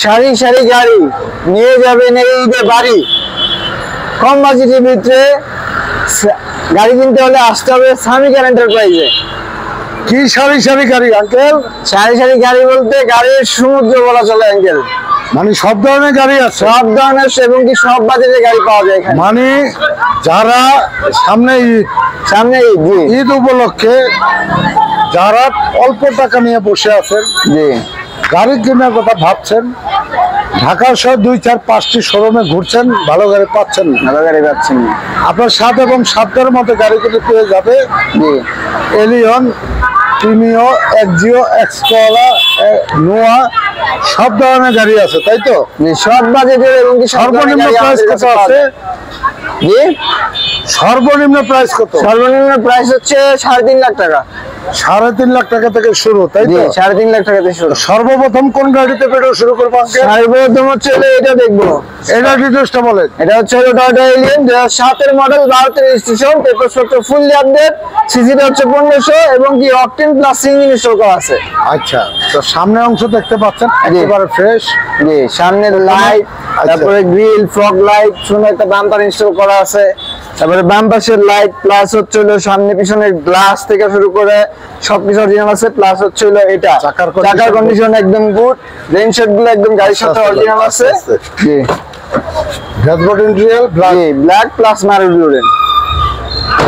সারি সারি গাড়ি নিয়ে যাবেন এই ঈদে বাড়ি। কম বাজেটের ভিতরে গাড়ি কিনতে হলে আসতে হবে সামি কার এন্টারপ্রাইজে। কি সারি সারি গাড়ি আঙ্কেল? সারি সারি গাড়ি বলতে গাড়ির সমুদ্র বলা চলে আঙ্কেল। মানে সব ধরনের গাড়ি আছে, সব ধরনের এবং কি সব বাজেটের গাড়ি পাওয়া যায় এখানে। মানে যারা সামনে ঈদ উপলক্ষে যারা অল্প টাকা নিয়ে বসে আছেন, জি গাড়ি কেনার কথা ভাবছেন, ঢাকার সহ 2-4-5টি শোরুমে ঘুরছেন, ভালো গাড়ি পাচ্ছেন না, ভালো গাড়ি পাচ্ছেন না। আপনার 7 এবং 7-এর মধ্যে গাড়িগুলো পেয়ে যাবে। জি এলিয়ন, প্রিমিও, এক্সিও, এক্সকোলা, নোয়া, সব ধরনের গাড়ি আছে, তাই তো? সব বাজেটের এবং কি সর্বনিম্ন প্রাইস কত আছে? জি সর্বনিম্ন প্রাইস কত? সর্বনিম্ন প্রাইস হচ্ছে 3.5 লাখ টাকা। 3.5 লাখ টাকা থেকে শুরু, তাই তো? 3.5 লাখ টাকা থেকে শুরু। সর্বপ্রথম কোন গাড়িতে পেট্রোল শুরু করবো? সর্বপ্রথম হচ্ছে এটা দেখবো। এটা ডিটেইলসটা বলেন। এটা হচ্ছে টয়োটা এলিয়ন 2007 এর মডেল, 12 রেজিস্ট্রেশন, পেপারসপত্র ফুললি আপডেট, সিসিটা হচ্ছে 1500 এবং কি অকটেন প্লাস ইঞ্জিন ইনস্টল করা আছে। আচ্ছা, তো সামনের অংশ দেখতে পাচ্ছেন একেবারে ফ্রেশ। জি সামনের লাইট, তারপরে গ্রিল, ফগ লাইট, সুন্দর একটা বাম্পার ইনস্টল করা আছে। তারপরে বাম পাশের লাইট প্লাস হচ্ছে হলো সামনে পিছনের গ্লাস থেকে শুরু করে সবকিছু অরিজিনাল আছে। প্লাস হচ্ছে হলো এটা চাকার কন্ডিশন একদম গুড, রেইন শেড গুলো একদম গাড়ির সাথে অরিজিনাল আছে। জি dashboard interior black plus maroon.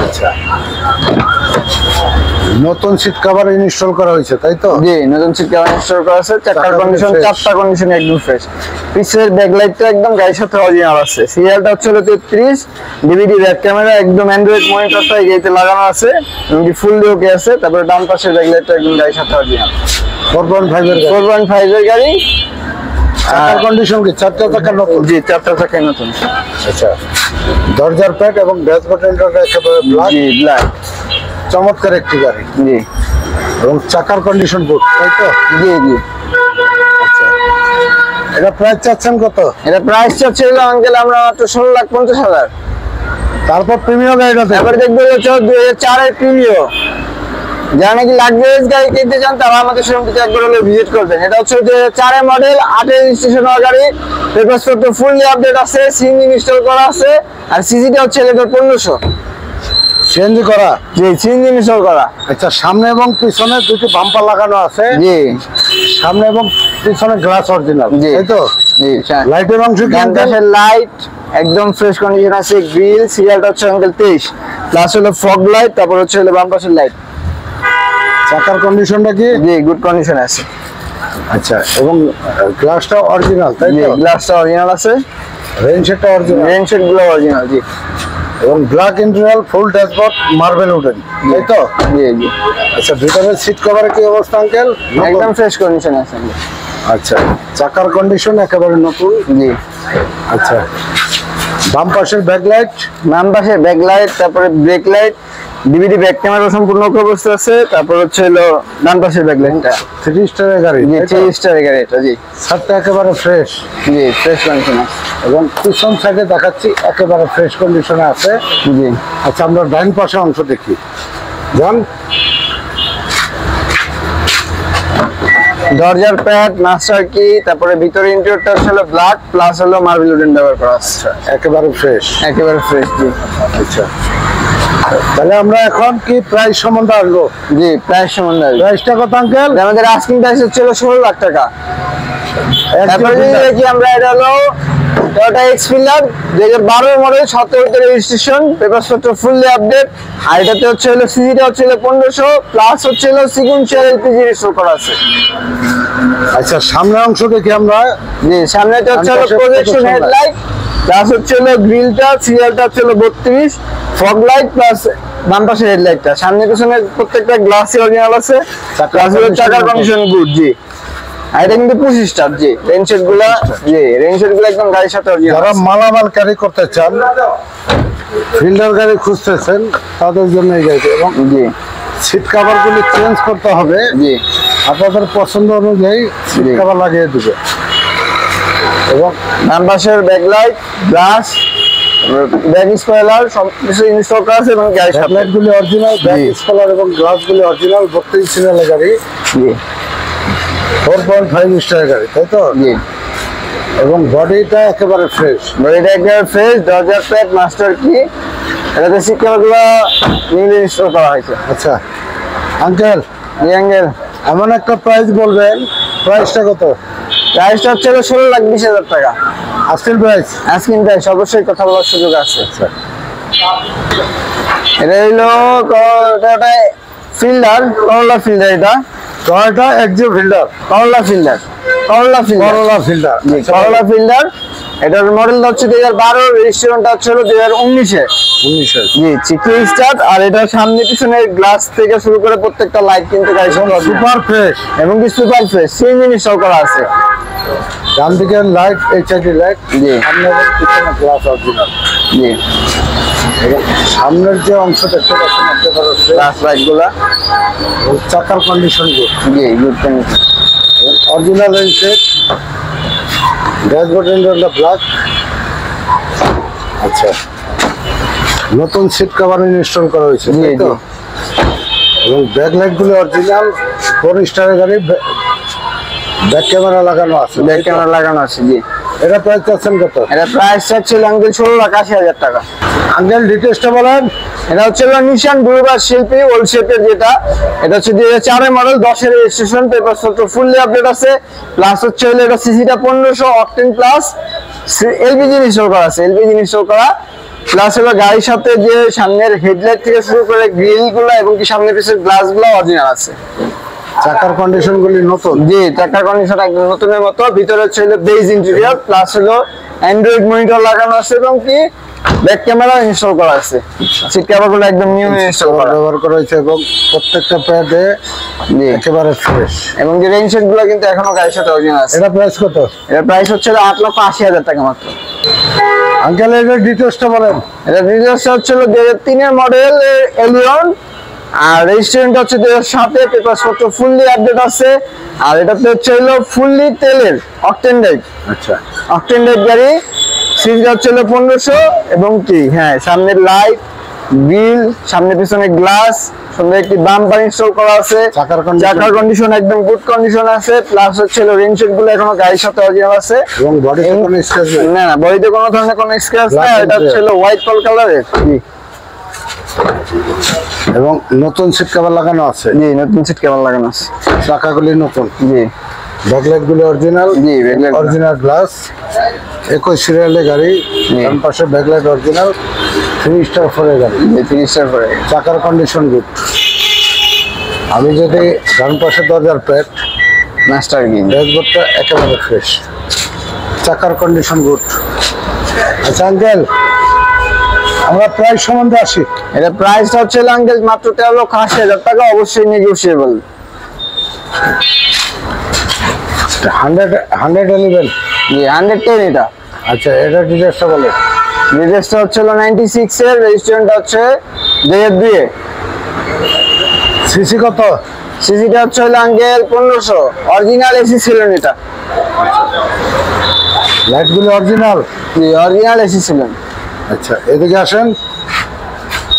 আচ্ছা, নতুন সিট কভার ইনস্টল করা হয়েছে, তাই তো? জি নতুন সিট কভার ইনস্টল করা আছে। চাকার কন্ডিশন, চারটা কন্ডিশন একদম ফ্রেশ। পিছের ব্যাকলাইটটা একদম গাড়ির সাথে অরিজিনাল আছে। সিরিয়ালটা হচ্ছে 33, ডিভিডি ব্যাক ক্যামেরা, একদম অ্যান্ড্রয়েড মনিটরটা এই গাড়িতে লাগানো আছে এবং কি ফুল ওকে আছে। তারপরে ডান পাশের ব্যাকলাইটটা একদম গাড়ির সাথে অরিজিনাল। 4.5 এর গাড়ি। চাকার কন্ডিশন কি? চারটা চাকা নতুন? জি চারটা চাকাই নতুন। আচ্ছা, দরজার প্যাড এবং ড্যাশবোর্ড ইন্টেরিয়রটা একেবারে ব্ল্যাক। জি ব্ল্যাক, চমৎকার একটি গাড়ি। জি এবং চাকার কন্ডিশন গুড, তাই তো? জি জি। আচ্ছা, এটা প্রাইস চাচ্ছেন কত? এটা প্রাইস চাচ্ছে আঙ্কেল আমরা মাত্র 16,50,000। তারপর প্রিমিয়াম গাড়িটা এবার দেখবো 2004 এর প্রিমিয়াম। যারা নাকি লাক্সারিয়াস গাড়ি কিনতে চান তারা আমাদের শোরুমটিতে একবার হলে ভিজিট করবেন। এটা হচ্ছে 2004 এর মডেল, 8 এর রেজিস্ট্রেশন হওয়া গাড়ি, পেপারসপত্র ফুললি আপডেট আছে, সিএনজি ইনস্টল করা আছে আর সিসিটা হচ্ছে 1500। সিএনজি করা? জি সিএনজি ইনস্টল করা। আচ্ছা, সামনে এবং পিছনে দুটি বাম্পার লাগানো আছে। জি সামনে এবং পিছনে গ্লাস অরিজিনাল, জি তাই তো? জি লাইটের অংশ কি? ডানপাশের লাইট একদম ফ্রেশ কন্ডিশন আছে। গ্রিল, সিরিয়ালটা হচ্ছে আঙ্কেল 23, প্লাস হলো ফগ লাইট, তারপর হচ্ছে হলো বাম পাশের লাইট। চাকার কন্ডিশনটা কি? জি গুড কন্ডিশন আছে। আচ্ছা, এবং গ্লাসটা অরিজিনাল, তাই জি তো? গ্লাসটা অরিজিনাল আছে, রেইন শেডটা অরিজিনাল, রেইন শেড গুলো অরিজিনাল। জি এবং ব্ল্যাক ইন্টেরিয়র, ফুল ড্যাশবোর্ড, মার্বেল উডেন, তাই তো? জি জি আচ্ছা, ভিতরের সিট কভারের কি অবস্থা আঙ্কেল? একদম ফ্রেশ কন্ডিশন আছে। আচ্ছা, চাকার কন্ডিশন একেবারে নতুন। জি আচ্ছা, বাম পাশের ব্যাকলাইট, বাম পাশে ব্যাকলাইট, তারপরে break light, DVD back camera সম্পূর্ণ অবস্থা আছে। তারপর হচ্ছে হলো ডান পাশের ব্যাকলাইটটা 3 স্টারের গাড়ি। জি 3 স্টারের গাড়ি এটা। জি সারটা একেবারে ফ্রেশ। জি ফ্রেশ কন্ডিশন আছে এবং পিছন সাইডে দেখাচ্ছি একেবারে ফ্রেশ কন্ডিশনে আছে। জি আচ্ছা, আমরা ডান পাশে অংশ দেখি, যান। দরজার প্যাড, মাস্টার কি, তারপরে ভিতরে ইন্টেরিয়রটা হলো ব্ল্যাক প্লাস হলো মার্বেল উডেন ব্যবহার করা আছে। একেবারে ফ্রেশ, একেবারে ফ্রেশ। জি আচ্ছা, তাহলে আমরা এখন কি প্রাইস সম্বন্ধে আসবো? জি প্রাইস সম্বন্ধে প্রাইসটা কত আঙ্কেল? আমাদের আস্কিং প্রাইস হচ্ছে 16 লাখ টাকা। তারপরে কি আমরা এটা হলো টয়োটা এক্সপিলার 2012 মডেল, 17 রেজিস্ট্রেশন, পেপারসপত্র ফুললি আপডেট। আর এটাতে হচ্ছে হলো সিসিটা হচ্ছে 1500, প্লাস হচ্ছে হলো সিকুয়েন্সিয়াল এলপিজি ইনস্টল করা আছে। আচ্ছা, সামনের অংশ দেখি আমরা। জি সামনেটা হচ্ছে হলো প্রজেকশন হেডলাইট, প্লাস হচ্ছে হলো গ্রিলটা, সিরিয়ালটা হচ্ছে হলো 32, ফগ লাইট প্লাস বাম পাশের হেডলাইটটা। সামনে পিছনে প্রত্যেকটা গ্লাসই অরিজিনাল আছে। চাকার কন্ডিশন গুড। জি আর এটা কিন্তু 25 স্টার। জি রেইন শেড গুলো, জি রেইন শেড গুলো একদম গাড়ির সাথে অরিজিনাল। যারা মালামাল ক্যারি করতে চান, ফিল্ডার গাড়ি খুঁজতেছেন, তাদের জন্য এই গাড়ি। এবং জি সিট কভার গুলি চেঞ্জ করতে হবে। জি আপনাদের পছন্দ অনুযায়ী সিট কভার লাগিয়ে দিবে। এবং বাম পাশের ব্যাকলাইট, গ্লাস, ব্যাক স্পয়লার সবকিছু ইনস্টল করা আছে এবং গাড়ির সাথে হেডলাইট গুলি অরিজিনাল, ব্যাক স্পয়লার এবং গ্লাস গুলি অরিজিনাল। 32 সিরিয়ালের গাড়ি। জি 4.5 স্টারের গাড়ি, তাই তো? জি এবং বডিটা একেবারে ফ্রেশ। বডিটা একেবারে ফ্রেশ, দরজার প্যাড মাস্টার কি, এটাতে সিট কভারগুলো নিউলি ইনস্টল করা হয়েছে। আচ্ছা আঙ্কেল, জি আঙ্কেল, এমন একটা প্রাইস বলবেন, প্রাইসটা কত? প্রাইসটা হচ্ছে 16,20,000 টাকা আস্কিং প্রাইস। আজকিং প্রাইস, অবশ্যই কথা বলার সুযোগ আছে। আচ্ছা এটা হইলো ফিল্ডার, করলা ফিল্ডার, এটা টয়োটা এক্সিও ফিল্ডার, করলা ফিল্ডার, করলা ফিল্ডার, করোলা ফিল্ডার। জি করলা ফিল্ডার। এটার মডেলটা হচ্ছে 2012, রেজিস্ট্রেশনটা হচ্ছে 2019-এ। 1900। জি চিকি স্টার্ট। আর এটার সামনে পিছনের গ্লাস থেকে শুরু করে প্রত্যেকটা লাইট কিন্তু গাড়ি সুপার ফ্রেশ এবং কি সুপার ফ্রেশ, সিএনজি ইনস্টল করা আছে। ডান দিকের লাইট, এইচআইডি লাইট, জি সামনে এবং পিছনে গ্লাস অরিজিনাল। জি এবং সামনের যে অংশ দেখতে পাচ্ছেন একেবারে গ্লাস লাইটগুলা, চাকার কন্ডিশন গুড, জি good condition. Original intact, dashboard ইন্ডিয়ানটা ব্ল্যাক। আচ্ছা, নতুন সিট কভার ইনস্টল করা হয়েছে, জি তাই তো? জি এবং ব্যাক লাইট গুলো অরিজিনাল, 4 স্টারের গাড়ি, ব্যাক ক্যামেরা লাগানো আছে, ব্যাক ক্যামেরা লাগানো আছে। জি এটা প্রাইস চাচ্ছেন কত? এটা প্রাইস ছিল আঙ্কেল 16,80,000 টাকা। আঙ্কেল ডিটেলসটা বলেন। এটা হচ্ছে নিশান ব্লুবার শিল্পী ওল্ড শেপের, যেটা এটা হচ্ছে 2004 মডেল, 10-এর রেজিস্ট্রেশন, পেপার পত্র ফুললি আপডেট আছে। প্লাস হচ্ছে এটা সিসিটা 1500 অকটেন প্লাস, এলপিজি ইনস্টল করা আছে, এলপিজি ইনস্টল করা। প্লাস হলো গাড়ির সাথে যে সামনের হেডলাইট থেকে শুরু করে গ্রিল গুলো এবং কি সামনের পিছের গ্লাস গুলো অরিজিনাল আছে। চাকার কন্ডিশন গুলি নতুন। জি চাকার কন্ডিশন একদম নতুনের মতো। ভিতরে হচ্ছে বেজ ইন্টেরিয়র, প্লাস হলো অ্যান্ড্রয়েড মনিটর লাগানো আছে এবং কি ব্যাক ক্যামেরা ইনস্টল করা আছে। সিট কভারগুলো একদম নিউ ইনস্টল করা, ব্যবহার করা হয়েছে এবং প্রত্যেকটা প্যাডে জি একেবারে ফ্রেশ। এবং যে রেইন শেড গুলো কিন্তু এখনো গাড়ির সাথে অরিজিনাল আছে। এটা প্রাইস কত? এর প্রাইস হচ্ছে 8,80,000 টাকা মাত্র। আঙ্কেল এর ডিটেলসটা বলেন। এটা ডিটেইলস হচ্ছে 2003-এর মডেল এলিয়ন, আর রেজিস্ট্রেশনটা হচ্ছে 2007-এ, পেপার পত্র ফুললি আপডেট আছে। আর এটাতে হচ্ছে ফুললি তেলের অকটেন ড্রাইভ, আচ্ছা, অকটেন ড্রাইভ গাড়ি। সিটটা হচ্ছে 1500 এবং কি হ্যাঁ সামনের লাইট, গ্রিল, সামনে পিছনে গ্লাস, সুন্দর একটি বাম্পার ইনস্টল করা আছে। চাকার কন্ডিশন একদম গুড কন্ডিশন আছে। প্লাস হচ্ছে রেইন শেড গুলো এখনো গাড়ির সাথে অরিজিনাল আছে এবং বডিতে কোনো স্ক্র্যাচ নেই। না না, বডিতে কোনো ধরনের কোনো স্ক্র্যাচ নেই। এটা হচ্ছে হোয়াইট কালারের, জি এবং নতুন সিট কভার লাগানো আছে। জি নতুন সিট কভার লাগানো আছে, চাকাগুলি নতুন, জি ব্যাকলাইট গুলি অরিজিনাল, জি ব্যাকলাইট অরিজিনাল গ্লাস, 21 সিরিয়ালের গাড়ি, ডান পাশে ব্যাকলাইট অরিজিনাল, 3 স্টার 4-এর গাড়ি, 3 স্টার করে। চাকার কন্ডিশন গুড। আমি যদি ডান পাশে দরজার প্যাড, মাস্টার কি ড্যাশবোর্ডটা একেবারে ফ্রেশ, চাকার কন্ডিশন গুড। আচ্ছা আঙ্কেল, আমরা প্রাইস সম্বন্ধে আসি। এটা প্রাইসটা হচ্ছে আঙ্কেল মাত্র 13,80,000 টাকা, অবশ্যই নেগোশিয়েবল। 111। জি 110 এটা। আচ্ছা, এটা ডিটেলসটা বলে। রেজিস্ট্রেশনটা হচ্ছে 96-এর, রেজিস্ট্রেশনটা হচ্ছে 2002-এ। সিসি কত? সিসিটা হচ্ছে আঙ্কেল 1500, অরিজিনাল এসি ছিল এটা। লাইটগুলো অরিজিনাল? জি অরিজিনাল এসি ছিল। আচ্ছা, এদিকে আসেন।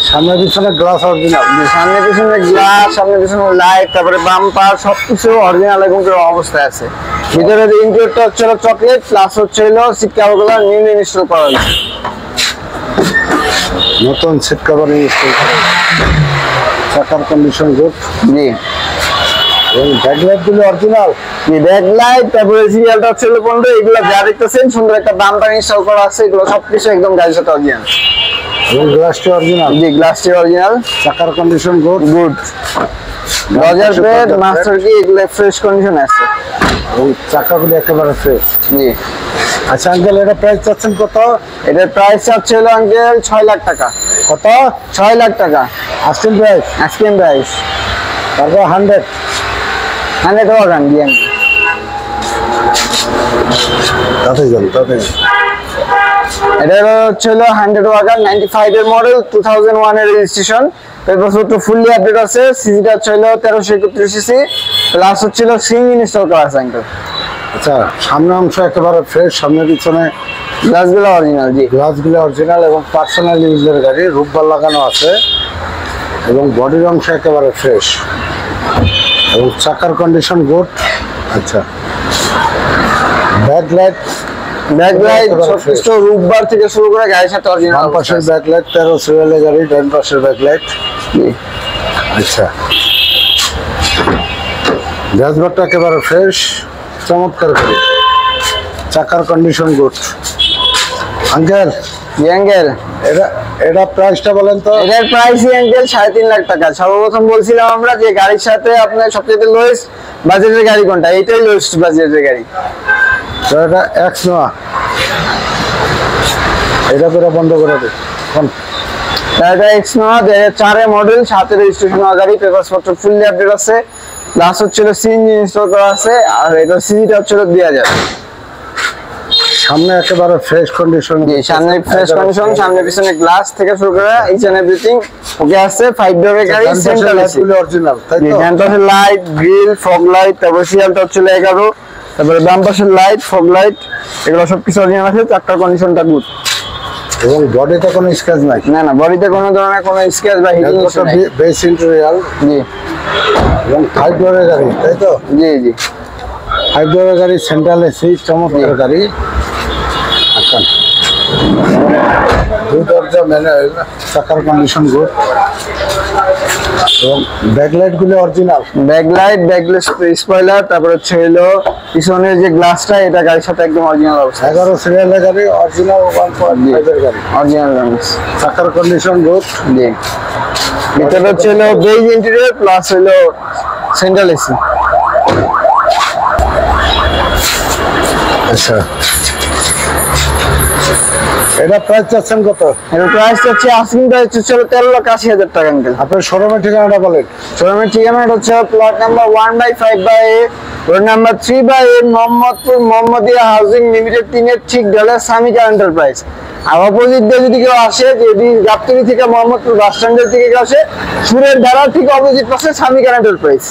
সামনে পিছনে গ্লাস অরিজিনাল, সামনে পিছনে গ্লাস, সামনে পিছনে লাইট, তারপরে বাম্পার সবকিছু অরিজিনাল এবং অবস্থায় আছে। ভিতরে ইন্টেরিয়রটা হচ্ছে চকলেট, প্লাস হচ্ছে সিট কভারগুলো নিউ ইনস্টল করা হয়েছে। নতুন সিট কভার ইনস্টল করা, চাকার কন্ডিশন গুড। জি এবং ব্যাকলাইট গুলো অরিজিনাল, জি ব্যাকলাইট, তারপরে সিরিয়ালটা হচ্ছে 15, এগুলো যা দেখতেছেন সুন্দর একটা বাম্পার ইনস্টল করা আছে। এগুলো সবকিছু একদম গাড়ির সাথে অরিজিনাল এবং গ্লাসটি অরিজিনাল, জি গ্লাসটি অরিজিনাল, চাকার কন্ডিশন গুড। গুড। দরজার প্যাড, মাস্টার কি এগুলো ফ্রেশ কন্ডিশন আছে এবং চাকাগুলি একেবারে ফ্রেশ। জি। আচ্ছা আঙ্কেল, এটা প্রাইস চাচ্ছেন কত? এটার প্রাইস চাচ্ছে আঙ্কেল 6 লাখ টাকা। কত? 6 লাখ টাকা আস্কিং প্রাইস। আজকের প্রাইস। তারপর 100 টাকা দিয়ে তাতে যান, তাতে এটা হচ্ছে 100 টাকা, 95-এর মডেল, 2001-এর রেজিস্ট্রেশন, পেপারপত্র ফুললি আপডেট আছে। সিসিটা হচ্ছে 1331 সিসি, প্লাস হচ্ছে সিং ইনস্টল করা আছে আঙ্কেল। আচ্ছা, সামনের অংশ একেবারে ফ্রেশ, সামনে পিছনে গ্লাসগুলো অরিজিনাল, জি গ্লাসগুলো অরিজিনাল এবং পার্সোনাল ইউজের গাড়ি, রূপবার লাগানো আছে এবং বডির অংশ একেবারে ফ্রেশ এবং চাকার কন্ডিশন গুড। আচ্ছা, ব্যাকলাইট ব্যাকলাইট সবকিছু রূপবার থেকে শুরু করে গাড়ির সাথে অরিজিনাল। বাম পাশের ব্যাকলাইট 13 সিরিয়ালের গাড়ি, ডান পাশের ব্যাকলাইট। আচ্ছা, ড্যাশবোর্ডটা একেবারে ফ্রেশ, চমৎকার গাড়ি, চাকার কন্ডিশন গুড। আঙ্কেল অ্যাঙ্গেল এটা প্রাইসটা বলেন তো। এটার প্রাইস অ্যাঙ্গেল 3.5 লাখ টাকা। সর্বপ্রথম বলছিলাম আমরা যে গাড়ির সাথে আপনার সবচেয়ে লোয়েস্ট বাজেটের গাড়ি কোনটা, এটাই লোয়েস্ট বাজেটের গাড়ি। তো এটা এক্স নোয়া, এটা করে বন্ধ করে দে। এটা এক্স নোয়া 2004 মডেল, 7 রেজিস্ট্রেশন গাড়ি, পেপারস পত্র ফুললি আপডেট আছে, প্লাস হচ্ছিল সিএনজি ইনস্টল করা আছে, আর এটা সিজিটা হচ্ছিল 2000। সামনে একেবারে ফ্রেশ কন্ডিশন। জি, সামনে ফ্রেশ কন্ডিশন, সামনে পিছনে গ্লাস থেকে শুরু করে ইচ এন্ড এভরিথিং ওকে আছে। 5 ডোরের গাড়ি, সেন্ট্রাল এসি অরিজিনাল, তাই তো? ফ্রন্টের লাইট, গ্রিল, ফগ লাইট, তারপর সিয়ালটা হচ্ছিল 11, তারপরে বাম পাশের লাইট, ফগ লাইট, এগুলো সবকিছু অরিজিনাল আছে। চাকার কন্ডিশনটা গুড এবং বডিতে কোনো স্ক্র্যাচ নাই। না না, বডিতে কোনো ধরনের কোনো স্ক্র্যাচ বা হিটিং ইস্যু নাই। Base interior. জি, এবং 5 ডোরের গাড়ি, তাই তো? জি জি, 5 ডোরের গাড়ি, সেন্ট্রাল এসি, চমৎকার গাড়ি। আচ্ছা, দুই দরজা ম্যানুয়াল, চাকার কন্ডিশন গুড এবং ব্যাকলাইট গুলো অরিজিনাল। ব্যাকলাইট, ব্যাকলেস স্পয়লার, তারপর হচ্ছে হলো পিছনের যে গ্লাসটা, এটা গাড়ির সাথে একদম অরিজিনাল অবস্থা। 11 সিরিয়ালের গাড়ি, অরিজিনাল 1.5 এর গাড়ি, অরিজিনাল গাড়ি। চাকার কন্ডিশন গুড। জি, ভিতরে হচ্ছে হলো বেজ ইন্টেরিয়র প্লাস হলো সেন্ট্রাল এসি। আচ্ছা, এটা প্রাইস চাচ্ছেন কত? এর প্রাইস হচ্ছে আস্কিং প্রাইস হচ্ছে 13,80,000 টাকা আঙ্কেল। আপনার শোরুমের ঠিকানাটা বলেন। শোরুমের ঠিকানা হচ্ছে plot number 1/5/A, road number 3/A, Mohammadpur Mohammadia housing limited 3 এর ঠিক ঢালে সামিকা এন্টারপ্রাইজ। আর অপোজিট দিয়ে যদি কেউ আসে, যদি গাবতলী থেকে মোহাম্মদপুর বাস স্ট্যান্ডের দিকে কেউ আসে, সুরের ধারা ঠিক অপোজিট পাশে সামিকা এন্টারপ্রাইজ।